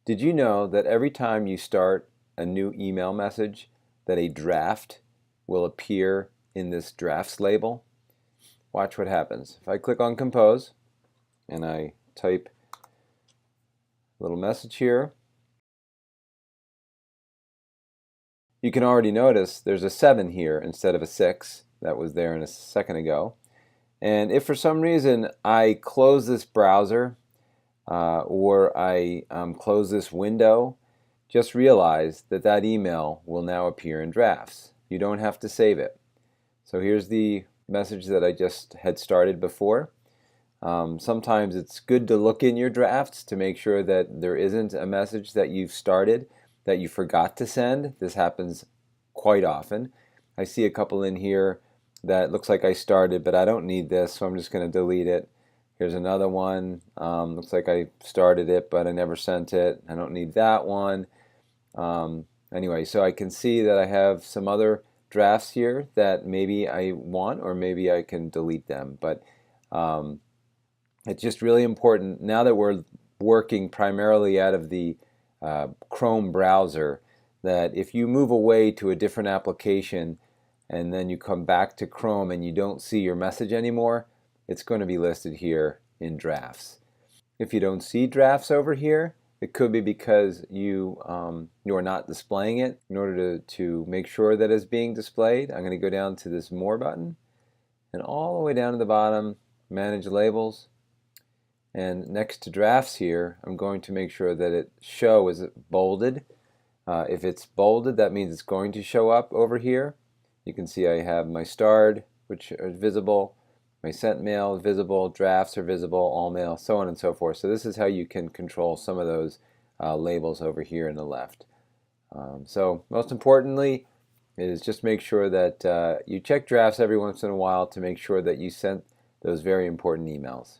Did you know that every time you start a new email message that a draft will appear in this drafts label? Watch what happens. If I click on compose and I type a little message here, you can already notice there's a 7 here instead of a 6 that was there in a second ago. And if for some reason I close this browser or I close this window, just realize that that email will now appear in drafts. You don't have to save it. So here's the message that I just had started before. Sometimes it's good to look in your drafts to make sure that there isn't a message that you've started that you forgot to send. This happens quite often. I see a couple in here that looks like I started, but I don't need this, so I'm just going to delete it. Here's another one. Looks like I started it, but I never sent it. I don't need that one. Anyway, so I can see that I have some other drafts here that maybe I want, or maybe I can delete them. But it's just really important now that we're working primarily out of the Chrome browser, that if you move away to a different application and then you come back to Chrome and you don't see your message anymore, it's going to be listed here in drafts. If you don't see drafts over here, it could be because you are not displaying it. In order to make sure that it's being displayed, I'm going to go down to this More button and all the way down to the bottom, Manage Labels. And next to drafts here, I'm going to make sure that it show is bolded. If it's bolded, that means it's going to show up over here. You can see I have my starred, which are visible, my sent mail visible, drafts are visible, all mail, so on and so forth. So this is how you can control some of those labels over here in the left. So most importantly is just make sure that you check drafts every once in a while to make sure that you sent those very important emails.